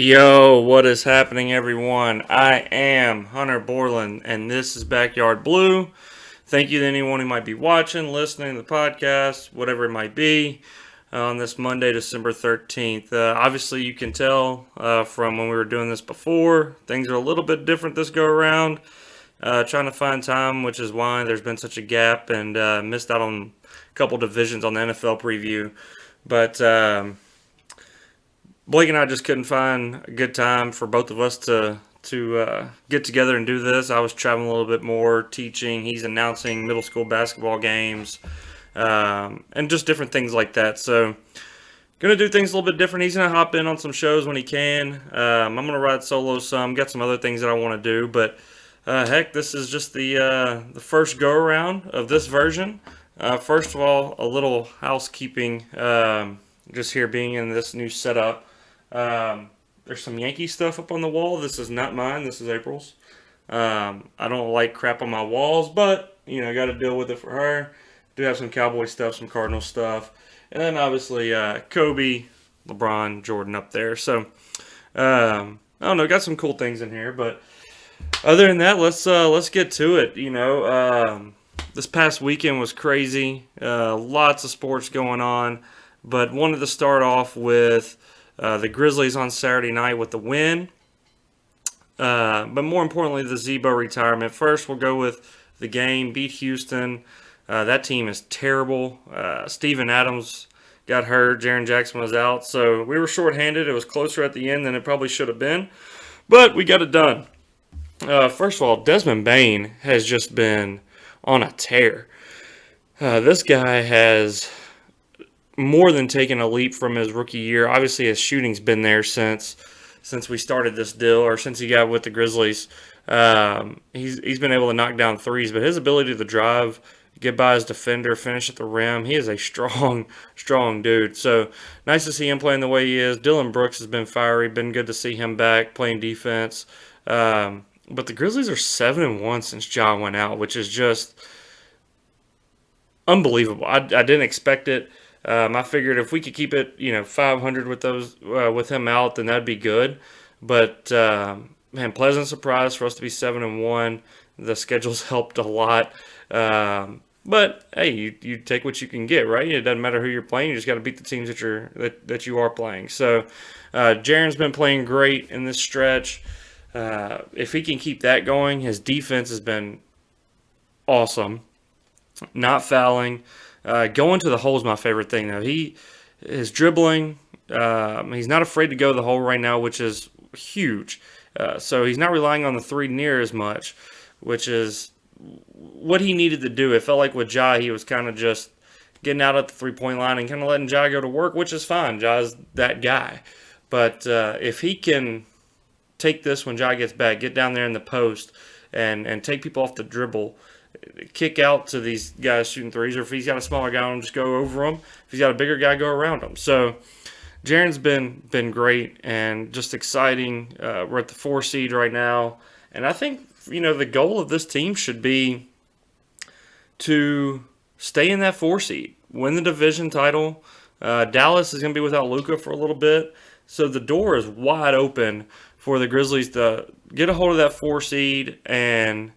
Yo, what is happening, everyone? I am Hunter Borland, and this is Backyard Blue. Thank you to anyone who might be watching, listening to the podcast, whatever it might be, on this Monday, December 13th. Obviously, you can tell from when we were doing this before, things are a little bit different this go around. Trying to find time, which is why there's been such a gap and missed out on a couple divisions on the NFL preview. But Blake and I just couldn't find a good time for both of us to get together and do this. I was traveling a little bit more, teaching. He's announcing middle school basketball games, and just different things like that. So, gonna do things a little bit different. He's gonna hop in on some shows when he can. I'm gonna ride solo some. Got some other things that I want to do, but heck, this is just the first go around of this version. First of all, a little housekeeping. Just here being in this new setup. There's some Yankee stuff up on the wall. This is not mine. This is April's. I don't like crap on my walls, but got to deal with it for her. Do have some Cowboy stuff, some Cardinal stuff, and then obviously Kobe, LeBron, Jordan up there. So I don't know. Got some cool things in here, but other than that, let's get to it. This past weekend was crazy. Lots of sports going on, but wanted to start off with the Grizzlies on Saturday night with the win. But more importantly, the ZBo retirement. First, we'll go with the game. Beat Houston. That team is terrible. Steven Adams got hurt. Jaren Jackson was out. So we were shorthanded. It was closer at the end than it probably should have been. But we got it done. First of all, Desmond Bane has just been on a tear. This guy has more than taken a leap from his rookie year. Obviously, his shooting's been there since we started this deal, or since he got with the Grizzlies. He's been able to knock down threes, but his ability to drive, get by his defender, finish at the rim, he is a strong dude. So nice to see him playing the way he is. Dylan Brooks has been fiery. Been good to see him back playing defense. But the Grizzlies are 7-1 since Ja went out, which is just unbelievable. I didn't expect it. I figured if we could keep it, 500 with him out, then that'd be good. But man, pleasant surprise for us to be 7-1. The schedule's helped a lot. But hey, you take what you can get, right? It doesn't matter who you're playing; you just got to beat the teams that you are playing. So, Jaren's been playing great in this stretch. If he can keep that going, his defense has been awesome. Not fouling. Going to the hole is my favorite thing, though. His dribbling, he's not afraid to go to the hole right now, which is huge. So he's not relying on the three near as much, which is what he needed to do. It felt like with Ja, he was kind of just getting out at the three-point line and kind of letting Ja go to work, which is fine. Ja's that guy. But if he can take this when Ja gets back, get down there in the post, and take people off the dribble, kick out to these guys shooting threes, or if he's got a smaller guy on him, just go over him. If he's got a bigger guy, go around him. So Jaren's been great and just exciting. We're at the 4 seed right now, and I think the goal of this team should be to stay in that 4 seed, win the division title. Dallas is going to be without Luka for a little bit, so the door is wide open for the Grizzlies to get a hold of that 4 seed and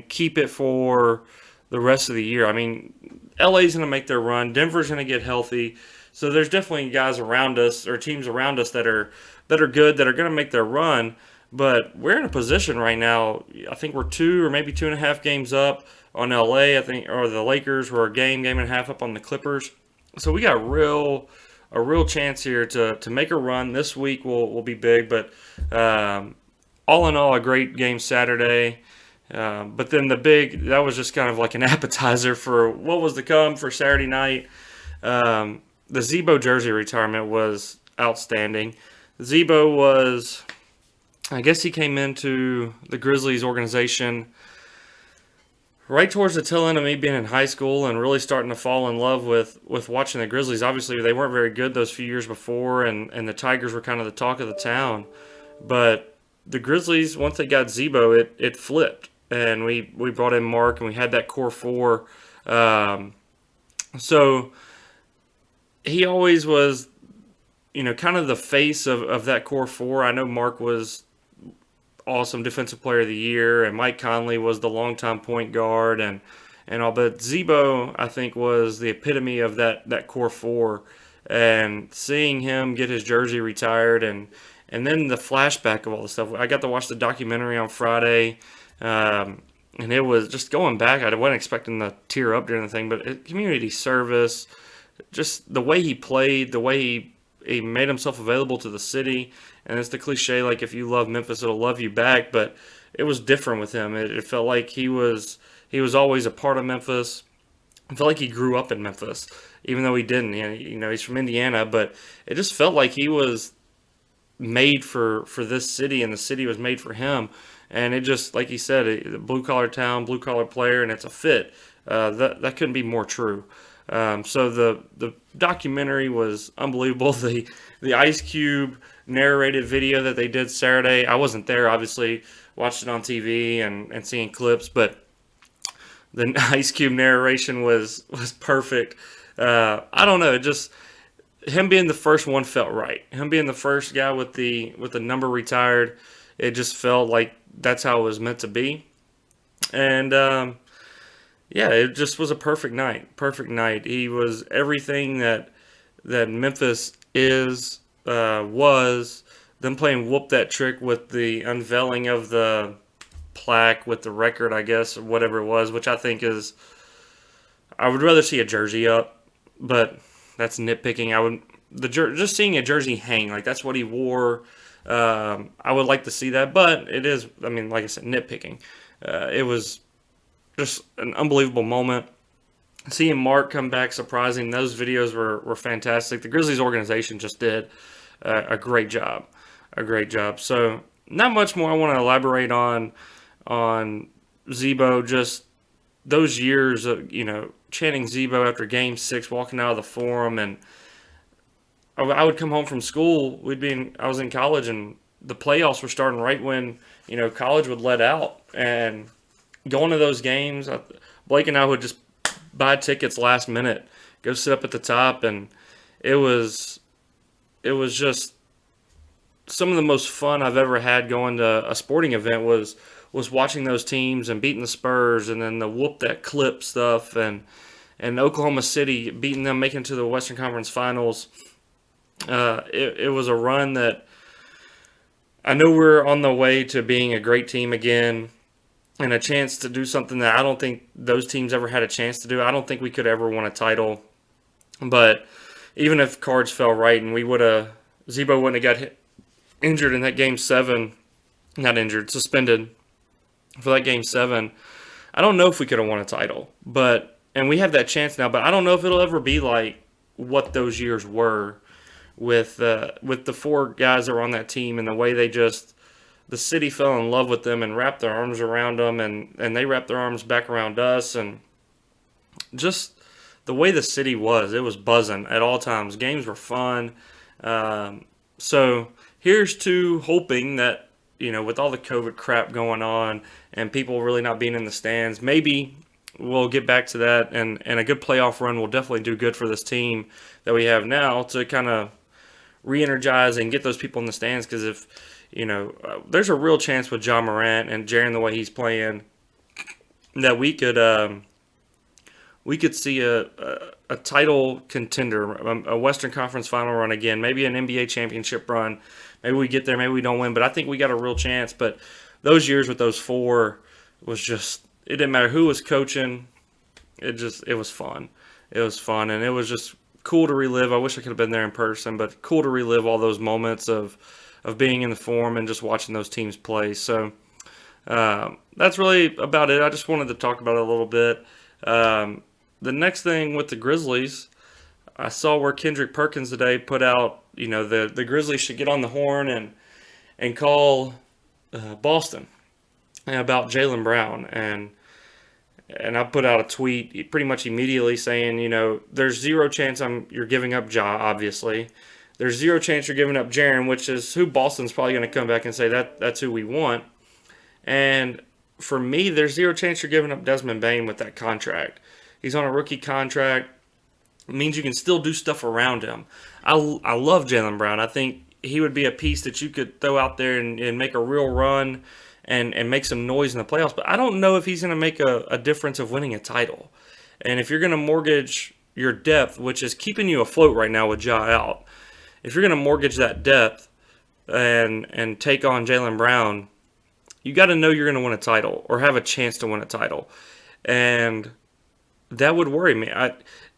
keep it for the rest of the year. I mean, LA's going to make their run. Denver's going to get healthy. So there's definitely guys around us or teams around us that are good, that are going to make their run. But we're in a position right now, I think we're 2 or maybe 2.5 games up on LA, I think, or the Lakers. We're a game and a half up on the Clippers. So we got a real chance here to make a run. This week will be big, but all in all, a great game Saturday. But then that was just kind of like an appetizer for what was to come for Saturday night. The ZBo Jersey Retirement was outstanding. ZBo was, I guess he came into the Grizzlies organization right towards the tail end of me being in high school and really starting to fall in love with watching the Grizzlies. Obviously, they weren't very good those few years before, and the Tigers were kind of the talk of the town. But the Grizzlies, once they got ZBo, it flipped. And we brought in Mark, and we had that core 4. So he always was kind of the face of that core four. I know Mark was awesome defensive player of the year, and Mike Conley was the longtime point guard, and all. But ZBo, I think, was the epitome of that core four, and seeing him get his jersey retired, and then the flashback of all the stuff. I got to watch the documentary on Friday, and it was just going back. I wasn't expecting to tear up during the thing, but community service, just the way he played, the way he made himself available to the city. And it's the cliche, like, if you love Memphis, it'll love you back. But it was different with him. It felt like he was always a part of Memphis. I felt like he grew up in Memphis, even though he didn't. He's from Indiana, but it just felt like he was made for this city, and the city was made for him. And it just, like he said, a blue-collar town, blue-collar player, and it's a fit. That couldn't be more true. So the documentary was unbelievable. The Ice Cube narrated video that they did Saturday, I wasn't there, obviously, watched it on TV and seeing clips, but the Ice Cube narration was perfect. I don't know, just him being the first one felt right. Him being the first guy with the number retired, it just felt like that's how it was meant to be. And yeah, it just was a perfect night. Perfect night. He was everything that Memphis was. Them playing whoop that trick with the unveiling of the plaque with the record, I guess, or whatever it was, which I think is, I would rather see a jersey up, but that's nitpicking. Just seeing a jersey hang, like that's what he wore. I would like to see that, but it is, I mean, like I said, nitpicking. It was just an unbelievable moment. Seeing Mark come back surprising, those videos were fantastic. The Grizzlies organization just did a great job. A great job. So, not much more I want to elaborate on ZBo, just those years of, chanting ZBo after Game 6, walking out of the Forum, and I would come home from school. I was in college, and the playoffs were starting right when, college would let out, and going to those games, Blake and I would just buy tickets last minute, go sit up at the top, and it was just some of the most fun I've ever had going to a sporting event was watching those teams and beating the Spurs, and then the whoop that clip stuff, and Oklahoma City beating them, making it to the Western Conference Finals. It was a run that I know we're on the way to being a great team again, and a chance to do something that I don't think those teams ever had a chance to do. I don't think we could ever win a title. But even if cards fell right and ZBo wouldn't have got injured in that Game 7, not injured, suspended for that Game 7, I don't know if we could have won a title. And we have that chance now, but I don't know if it'll ever be like what those years were with the four guys that were on that team, and the way the city fell in love with them and wrapped their arms around them, and they wrapped their arms back around us, and just the way the city was, it was buzzing at all times. Games were fun. So here's to hoping that, with all the COVID crap going on and people really not being in the stands, maybe we'll get back to that, and a good playoff run will definitely do good for this team that we have now to kind of re-energize and get those people in the stands, because if there's a real chance with John Morant and Jaren the way he's playing that we could see a title contender, a Western Conference final run again, maybe an NBA championship run. Maybe we get there, maybe we don't win, but I think we got a real chance. But those years with those four was just, it didn't matter who was coaching. It was fun. It was fun, and it was just cool to relive. I wish I could have been there in person, but cool to relive all those moments of being in the Forum and just watching those teams play. So that's really about it. I just wanted to talk about it a little bit. The next thing with the Grizzlies, I saw where Kendrick Perkins today put out, the Grizzlies should get on the horn and call Boston about Jaylen Brown. And I put out a tweet pretty much immediately saying, there's zero chance you're giving up Ja, obviously. There's zero chance you're giving up Jaren, which is who Boston's probably going to come back and say that's who we want. And for me, there's zero chance you're giving up Desmond Bane with that contract. He's on a rookie contract. It means you can still do stuff around him. I love Jaylen Brown. I think he would be a piece that you could throw out there and make a real run and make some noise in the playoffs. But I don't know if he's going to make a difference of winning a title. And if you're going to mortgage your depth, which is keeping you afloat right now with Ja out, if you're going to mortgage that depth and take on Jaylen Brown, you got to know you're going to win a title or have a chance to win a title. And that would worry me.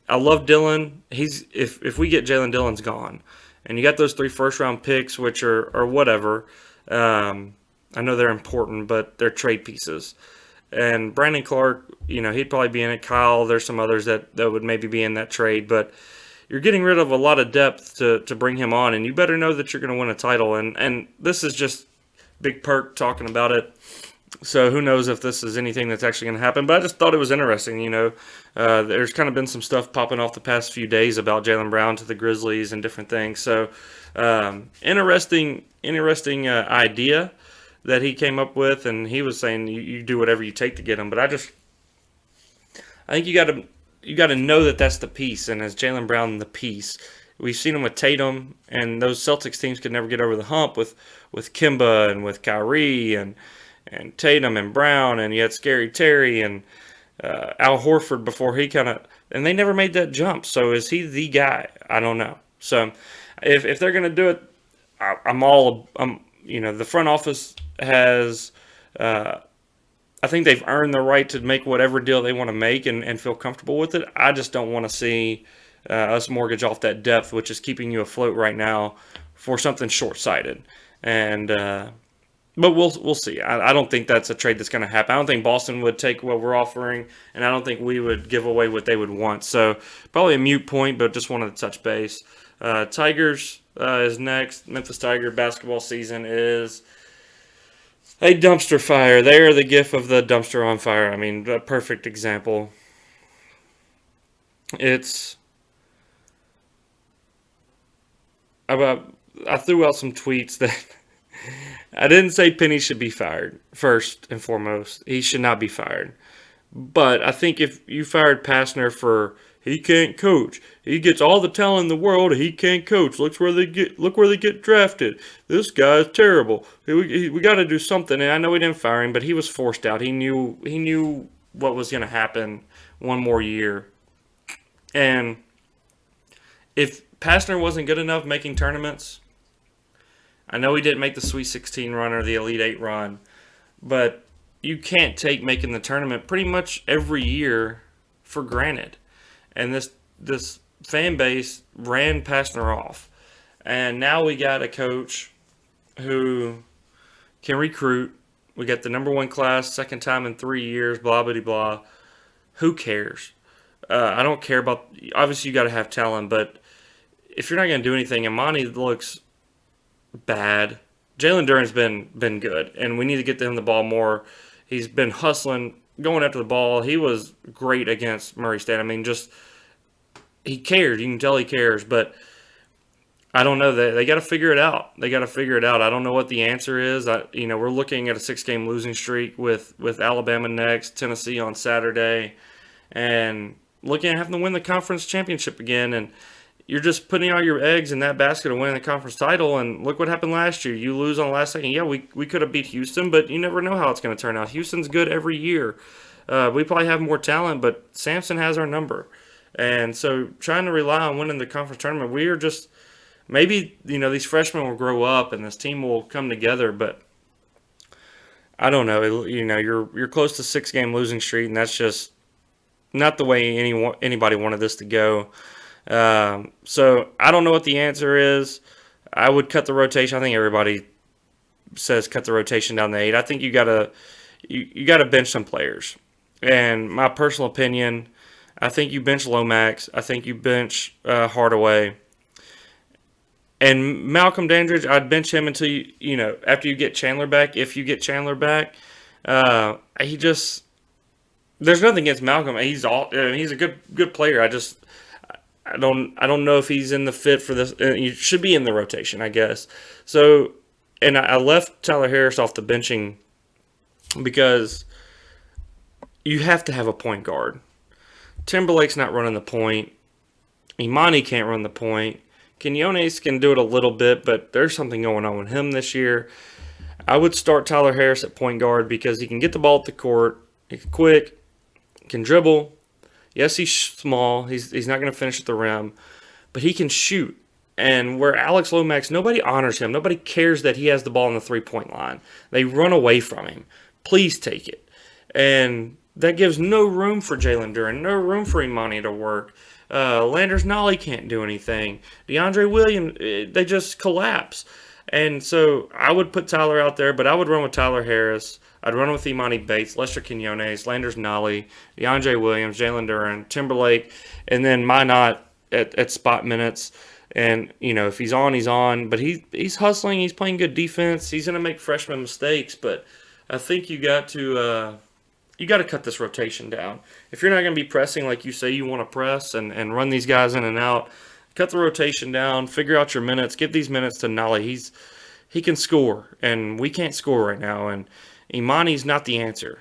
I love Dillon. If we get Jalen, Dillon's gone, and you got those 3 first-round picks, which are whatever. I know they're important, but they're trade pieces. And Brandon Clark, he'd probably be in it. Kyle, there's some others that would maybe be in that trade, but you're getting rid of a lot of depth to bring him on, and you better know that you're going to win a title. And this is just Big Perk talking about it. So who knows if this is anything that's actually going to happen. But I just thought it was interesting, There's kind of been some stuff popping off the past few days about Jaylen Brown to the Grizzlies and different things. So interesting idea that he came up with. And he was saying you do whatever you take to get him. But I think you got to know that that's the piece. And as Jaylen Brown the piece, we've seen him with Tatum. And those Celtics teams could never get over the hump with Kemba and with Kyrie and Tatum and Brown, and you had Scary Terry and Al Horford before he and they never made that jump. So is he the guy? I don't know. So if they're going to do it, the front office has, I think they've earned the right to make whatever deal they want to make and feel comfortable with it. I just don't want to see us mortgage off that depth, which is keeping you afloat right now, for something short-sighted. But we'll see. I don't think that's a trade that's going to happen. I don't think Boston would take what we're offering, and I don't think we would give away what they would want. So probably a moot point, but just wanted to touch base. Tigers is next. Memphis Tiger basketball season is a dumpster fire. They are the gif of the dumpster on fire. I mean, a perfect example. I threw out some tweets that I didn't say Penny should be fired, first and foremost. He should not be fired. But I think if you fired Pastner for he can't coach, he gets all the talent in the world, he can't coach. Look where they get drafted. This guy's terrible. We got to do something. And I know we didn't fire him, but he was forced out. He knew what was going to happen one more year. And if Pastner wasn't good enough making tournaments, I know he didn't make the Sweet 16 run or the Elite 8 run, but you can't take making the tournament pretty much every year for granted. And this fan base ran Pastner off. And now we got a coach who can recruit. We got the number 1 class, second time in 3 years, blah, blah, blah. Who cares? I don't care about – obviously you got to have talent, but if you're not going to do anything, Imani looks – bad. Jalen Duren's been good, and we need to get to him the ball more. He's been hustling, going after the ball. He was great against Murray State. I mean, just he cares. You can tell he cares, but I don't know. They got to figure it out. I don't know what the answer is. We're looking at a 6-game losing streak with Alabama next, Tennessee on Saturday, and looking at having to win the conference championship again. And you're just putting all your eggs in that basket of winning the conference title, and look what happened last year. You lose on the last second. Yeah, we could have beat Houston, but you never know how it's going to turn out. Houston's good every year. We probably have more talent, but Samson has our number. And so trying to rely on winning the conference tournament, we are just – maybe, these freshmen will grow up and this team will come together, but I don't know. You're close to 6-game losing streak, and that's just not the way anybody wanted this to go. So I don't know what the answer is. I would cut the rotation. I think everybody says cut the rotation down to 8. I think you gotta bench some players. And my personal opinion, I think you bench Lomax. I think you bench Hardaway. And Malcolm Dandridge, I'd bench him until after you get Chandler back. If you get Chandler back, there's nothing against Malcolm. He's a good player. I don't know if he's in the fit for this. He should be in the rotation, I guess. So, and I left Tyler Harris off the benching because you have to have a point guard. Timberlake's not running the point. Imani can't run the point. Quinones can do it a little bit, but there's something going on with him this year. I would start Tyler Harris at point guard because he can get the ball at the court. He's quick, can dribble. Yes, he's small. He's not going to finish at the rim, but he can shoot. And where Alex Lomax, nobody honors him. Nobody cares that he has the ball on the three-point line. They run away from him. Please take it. And that gives no room for Jalen Duren, no room for Imani to work. Landers Nolly can't do anything. DeAndre Williams, they just collapse. And so I would put Tyler out there, but I would run with Tyler Harris. I'd run with Imani Bates, Lester Quinones, Landers Nolly, DeAndre Williams, Jalen Duren, Timberlake, and then Minot at spot minutes. And, if he's on, he's on. But he's hustling. He's playing good defense. He's going to make freshman mistakes. But I think you got to cut this rotation down. If you're not going to be pressing like you say you want to press and run these guys in and out, cut the rotation down, figure out your minutes, give these minutes to Nolly. He can score, and we can't score right now. And Imani's not the answer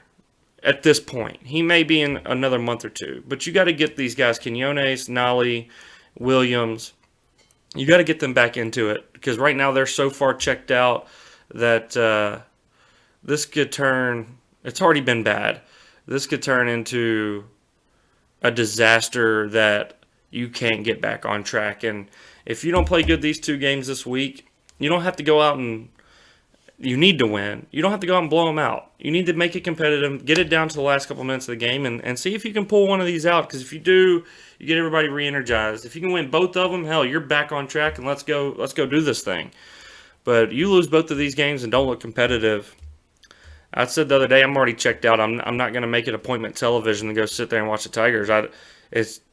at this point. He may be in another month or two. But you got to get these guys, Quinones, Nolly, Williams. You got to get them back into it because right now they're so far checked out that this could turn – it's already been bad. This could turn into a disaster that you can't get back on track. And if you don't play good these 2 games this week, you don't have to go out and – you need to win. You don't have to go out and blow them out. You need to make it competitive, get it down to the last couple minutes of the game, and see if you can pull one of these out because if you do – you get everybody re-energized. If you can win both of them, hell, you're back on track, and let's go do this thing. But you lose both of these games and don't look competitive. I said the other day, I'm already checked out. I'm not going to make it appointment television to go sit there and watch the Tigers.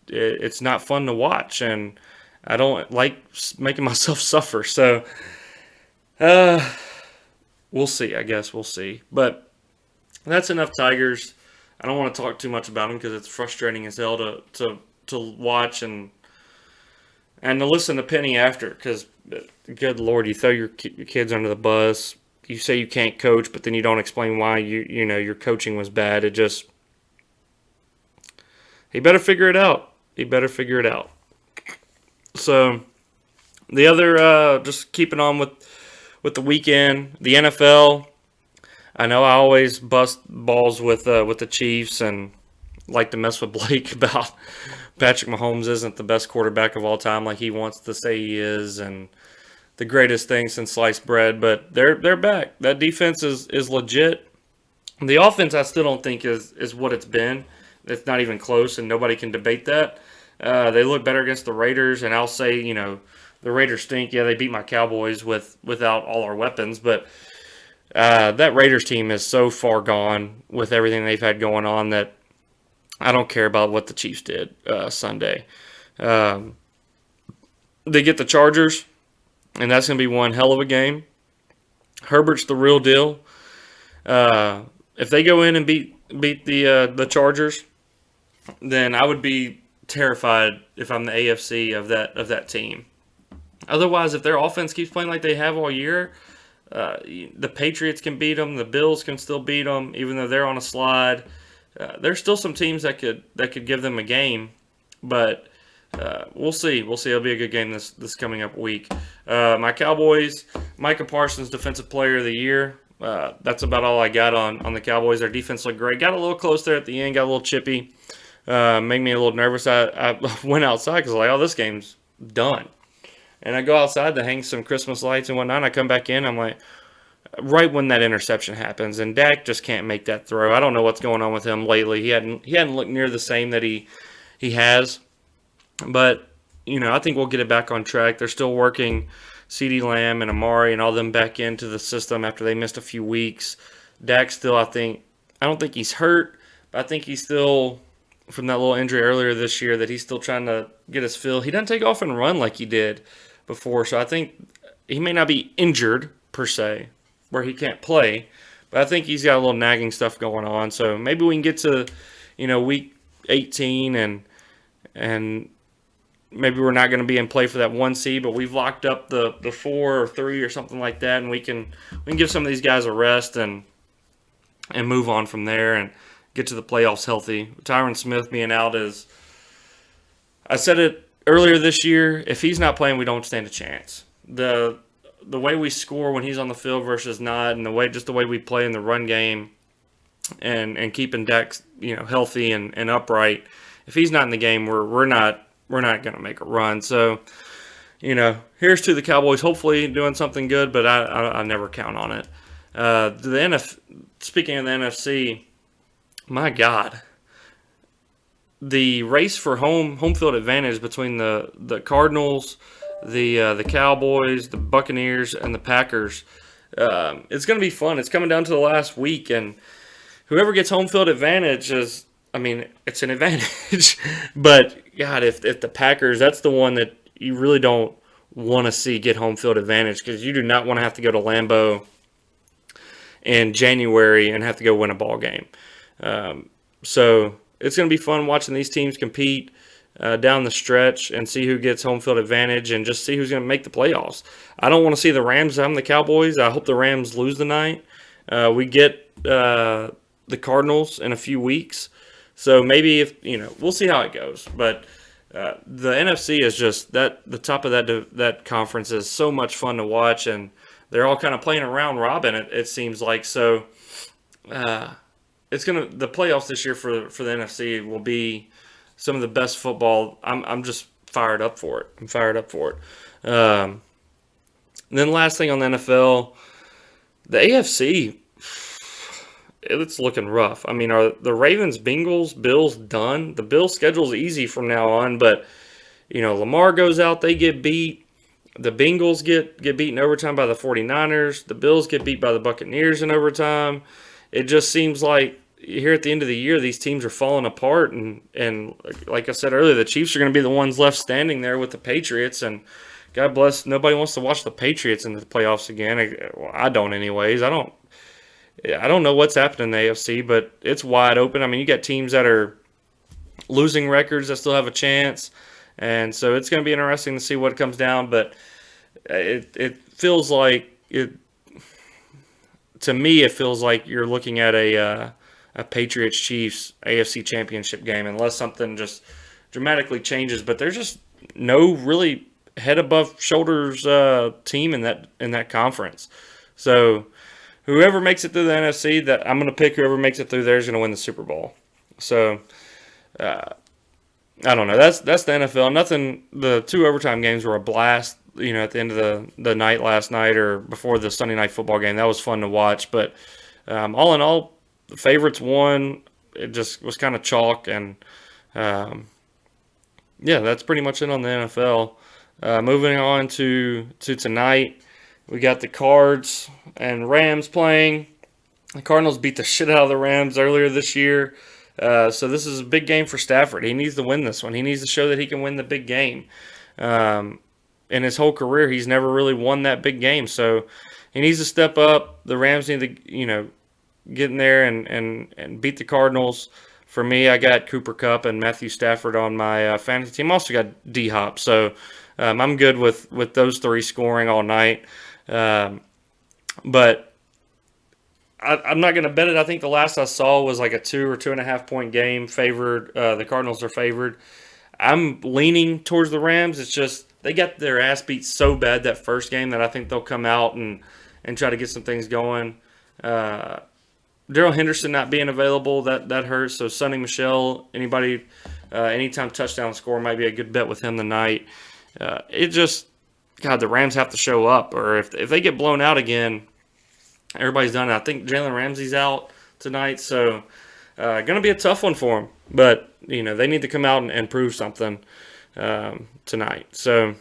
It's not fun to watch, and I don't like making myself suffer. So, we'll see. I guess we'll see. But that's enough Tigers. I don't want to talk too much about them because it's frustrating as hell to watch and to listen to Penny after because, good Lord, you throw your kids under the bus. You say you can't coach, but then you don't explain why your coaching was bad. He better figure it out. So the other, just keeping on with the weekend, the NFL. I know I always bust balls with the Chiefs and like to mess with Blake about Patrick Mahomes isn't the best quarterback of all time like he wants to say he is and the greatest thing since sliced bread, but they're back. That defense is legit. The offense I still don't think is what it's been. It's not even close, and nobody can debate that. They look better against the Raiders, and I'll say, the Raiders stink. Yeah, they beat my Cowboys without all our weapons, but that Raiders team is so far gone with everything they've had going on that I don't care about what the Chiefs did Sunday. They get the Chargers, and that's going to be one hell of a game. Herbert's the real deal. If they go in and beat the Chargers, then I would be terrified if I'm the AFC of that team. Otherwise, if their offense keeps playing like they have all year, the Patriots can beat them. The Bills can still beat them, even though they're on a slide. There's still some teams that could give them a game, but we'll see. It'll be a good game this coming up week. My Cowboys, Micah Parsons, Defensive Player of the Year. That's about all I got on the Cowboys. Their defense looked great. Got a little close there at the end. Got a little chippy. Made me a little nervous. I went outside because I was like, this game's done. And I go outside to hang some Christmas lights and whatnot. And I come back in. I'm like, right when that interception happens, and Dak just can't make that throw. I don't know what's going on with him lately. He hadn't looked near the same that he has. But I think we'll get it back on track. They're still working CeeDee Lamb and Amari and all them back into the system after they missed a few weeks. Dak still, I don't think he's hurt, but I think he's still, from that little injury earlier this year, that he's still trying to get his feel. He doesn't take off and run like he did before, so I think he may not be injured per se, where he can't play, but I think he's got a little nagging stuff going on. So maybe we can get to, week 18 and maybe we're not going to be in play for that 1 seed, but we've locked up the 4 or 3 or something like that, and we can give some of these guys a rest and move on from there and get to the playoffs healthy. Tyron Smith being out is, I said it earlier this year, if he's not playing, we don't stand a chance. The way we score when he's on the field versus not, and the way we play in the run game, and keeping Dak healthy and upright. If he's not in the game, we're not going to make a run. So here's to the Cowboys. Hopefully doing something good, but I never count on it. Speaking of the NFC, my God, the race for home field advantage between the Cardinals, the Cowboys, the Buccaneers, and the Packers. It's going to be fun. It's coming down to the last week, and whoever gets home field advantage it's an advantage. But God, if the Packers, that's the one that you really don't want to see get home field advantage, because you do not want to have to go to Lambeau in January and have to go win a ball game. So it's going to be fun watching these teams compete down the stretch and see who gets home field advantage and just see who's going to make the playoffs. I don't want to see the Rams having the Cowboys. I hope the Rams lose tonight. We get the Cardinals in a few weeks. So maybe we'll see how it goes. But the NFC is just the top of that conference is so much fun to watch, and they're all kind of playing around robin. It seems like so. The playoffs this year for the NFC will be some of the best football. I'm just fired up for it. I'm fired up for it. And then last thing on the NFL, the AFC, it's looking rough. I mean, are the Ravens, Bengals, Bills done? The Bills' schedule's easy from now on, but Lamar goes out, they get beat. The Bengals get beaten overtime by the 49ers. The Bills get beat by the Buccaneers in overtime. It just seems like here at the end of the year, these teams are falling apart. And like I said earlier, the Chiefs are going to be the ones left standing there with the Patriots. And God bless, nobody wants to watch the Patriots in the playoffs again. I don't anyways. I don't know what's happening in the AFC, but it's wide open. I mean, you got teams that are losing records that still have a chance. And so it's going to be interesting to see what comes down. But it feels like to me, it feels like you're looking at a Patriots-Chiefs AFC Championship game, unless something just dramatically changes. But there's just no really head above shoulders team in that conference. So whoever makes it through the NFC, that I'm going to pick whoever makes it through there is going to win the Super Bowl. So I don't know. That's the NFL. Nothing. The 2 overtime games were a blast. At the end of the night last night or before the Sunday night football game, that was fun to watch. But all in all, the favorites won. It just was kind of chalk, and that's pretty much it on the NFL. Moving on to tonight, we got the Cards and Rams playing. The Cardinals beat the shit out of the Rams earlier this year. So this is a big game for Stafford. He needs to win this one. He needs to show that he can win the big game. In his whole career, he's never really won that big game. So he needs to step up. The Rams need to, get in there and beat the Cardinals. For me, I got Cooper Kupp and Matthew Stafford on my fantasy team. I also got D-Hop. So I'm good with those 3 scoring all night. But I'm not going to bet it. I think the last I saw was like a 2 or 2.5 point game favored. The Cardinals are favored. I'm leaning towards the Rams. It's just they got their ass beat so bad that first game that I think they'll come out and try to get some things going. Darrell Henderson not being available, that hurts. So Sonny Michel, anytime touchdown score might be a good bet with him tonight. The Rams have to show up, or if they get blown out again, everybody's done it. I think Jalen Ramsey's out tonight, so going to be a tough one for them. But, they need to come out and prove something tonight. So,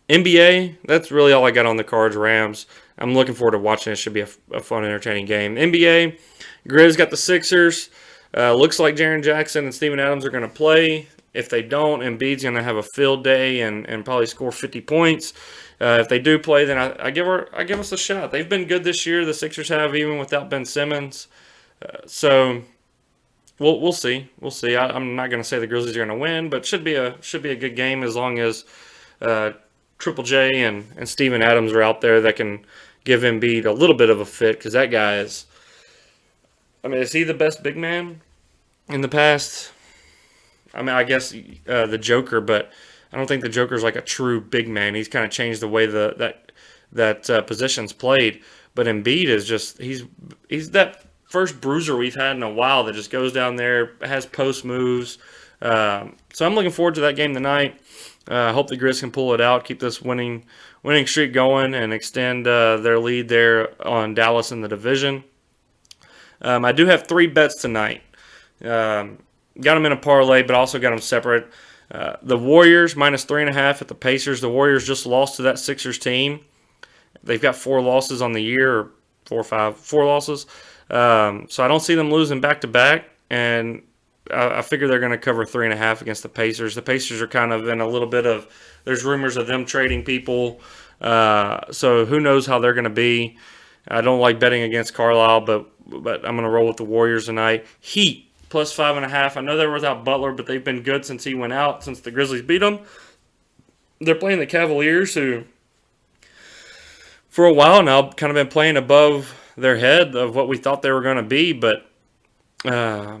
NBA, that's really all I got on the Cards Rams. I'm looking forward to watching it. It should be a fun, entertaining game. NBA, Grizz got the Sixers. Looks like Jaren Jackson and Steven Adams are going to play. If they don't, Embiid's going to have a field day and probably score 50 points. If they do play, then I give us a shot. They've been good this year. The Sixers have, even without Ben Simmons. So we'll see. We'll see. I'm not going to say the Grizzlies are going to win, but should be a good game as long as Triple J and Steven Adams are out there that can give Embiid a little bit of a fit, because that guy is. I mean, is he the best big man in the past? I mean, I guess the Joker, but I don't think the Joker's like a true big man. He's kind of changed the way that position's played. But Embiid is just he's that first bruiser we've had in a while that just goes down there, has post moves. So I'm looking forward to that game tonight. I hope the Grizz can pull it out, keep this winning streak going, and extend their lead there on Dallas in the division. I do have 3 bets tonight. Got them in a parlay, but also got them separate. The Warriors minus 3.5 at the Pacers. The Warriors just lost to that Sixers team. They've got 4 losses on the year, or 4 or 5, 4 losses. So I don't see them losing back to back, and I figure they're going to cover 3.5 against the Pacers. The Pacers are kind of in a little bit of, there's rumors of them trading people. So who knows how they're going to be. I don't like betting against Carlisle, but I'm going to roll with the Warriors tonight. Heat plus 5.5. I know they were without Butler, but they've been good since he went out, since the Grizzlies beat them. They're playing the Cavaliers, who for a while now kind of been playing above their head of what we thought they were going to be, but they're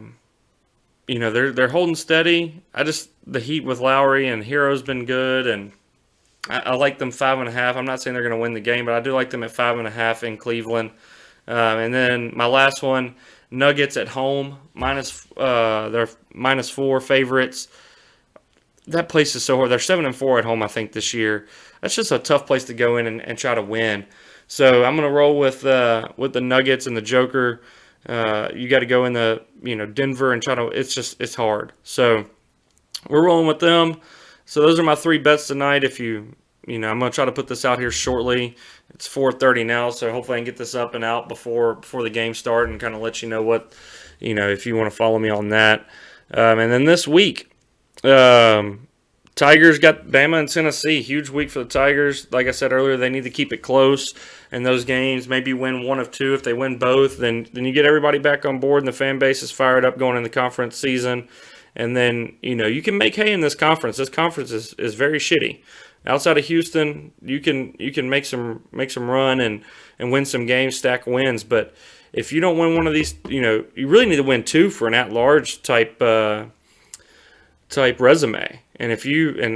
holding steady. The Heat with Lowry and Hero's been good, and I like them 5.5. I'm not saying they're going to win the game, but I do like them at 5.5 in Cleveland. And then my last one, Nuggets at home, they're -4 favorites. That place is so hard. They're 7-4 at home, I think, this year. That's just a tough place to go in and try to win. So I'm going to roll with the Nuggets and the Joker. You got to go in the Denver and try to. It's hard. So we're rolling with them. So those are my 3 bets tonight. I'm going to try to put this out here shortly. It's 4:30 now, so hopefully I can get this up and out before the game start and kind of let you know what, if you want to follow me on that. And then this week, Tigers got Bama and Tennessee. Huge week for the Tigers. Like I said earlier, they need to keep it close in those games. Maybe win one of 2. If they win both, then you get everybody back on board and the fan base is fired up going in the conference season. And then, you can make hay in this conference. This conference is very shitty. Outside of Houston, you can make some run and win some games, stack wins. But if you don't win one of these, you really need to win 2 for an at-large type resume. And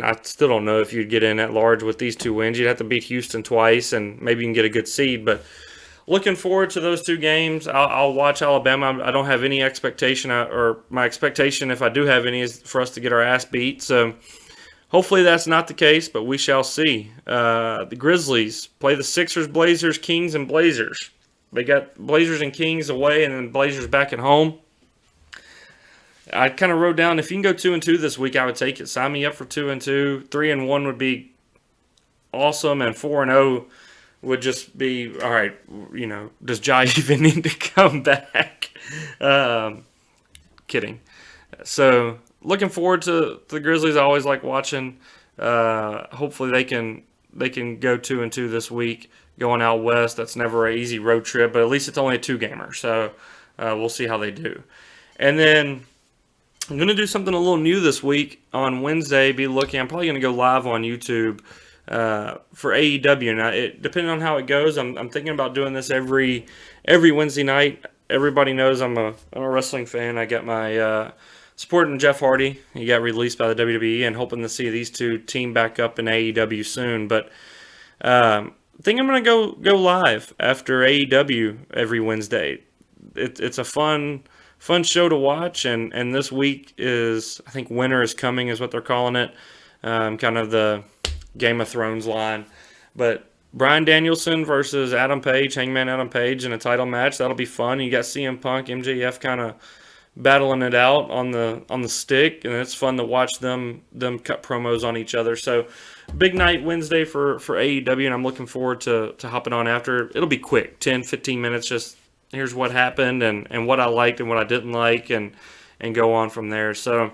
I still don't know if you'd get in at large with these 2 wins. You'd have to beat Houston twice, and maybe you can get a good seed. But looking forward to those 2 games. I'll watch Alabama. I don't have any expectation, or my expectation, if I do have any, is for us to get our ass beat. So hopefully that's not the case, but we shall see. The Grizzlies play the Sixers, Blazers, Kings, and Blazers. They got Blazers and Kings away, and then Blazers back at home. I kind of wrote down, if you can go 2-2 this week, I would take it. Sign me up for 2-2. 3-1 would be awesome, and 4-0 would just be, all right, does Jai even need to come back? Kidding. So looking forward to the Grizzlies. I always like watching. Hopefully they can go 2-2 this week, going out west. That's never an easy road trip, but at least it's only a 2-gamer. So we'll see how they do. And then I'm going to do something a little new this week on Wednesday. I'm probably going to go live on YouTube for AEW. Now, depending on how it goes, I'm thinking about doing this every Wednesday night. Everybody knows I'm a wrestling fan. I got my supporting Jeff Hardy. He got released by the WWE, and hoping to see these 2 team back up in AEW soon. But I think I'm going to go live after AEW every Wednesday. It's a fun show to watch, and this week is, I think, Winter is Coming is what they're calling it, kind of the Game of Thrones line. But Bryan Danielson versus Adam Page, Hangman Adam Page, in a title match. That'll be fun. You got CM Punk, MJF kind of battling it out on the stick, and it's fun to watch them cut promos on each other. So big night Wednesday for AEW, and I'm looking forward to hopping on after. It'll be quick, 10-15 minutes, just here's what happened and what I liked and what I didn't like, and go on from there. So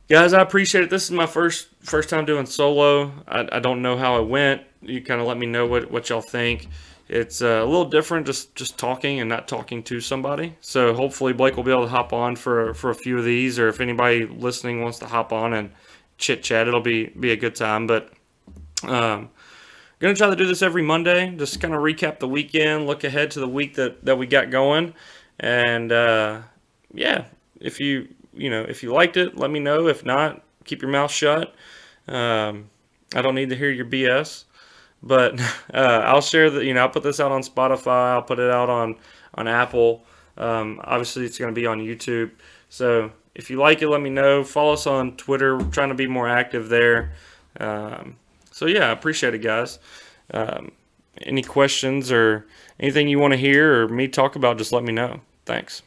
guys, I appreciate it. This is my first time doing solo. I don't know how it went. You kind of let me know what y'all think. It's a little different, just talking and not talking to somebody. So hopefully Blake will be able to hop on for a few of these, or if anybody listening wants to hop on and chit chat, it'll be a good time. But going to try to do this every Monday, just kind of recap the weekend, look ahead to the week that we got going. And if you liked it, let me know. If not, keep your mouth shut. I don't need to hear your BS. But I'll share the, I'll put this out on Spotify. I'll put it out on Apple. Obviously, it's going to be on YouTube. So if you like it, let me know. Follow us on Twitter. We're trying to be more active there. So yeah, I appreciate it, guys. Any questions or anything you want to hear or me talk about, just let me know. Thanks.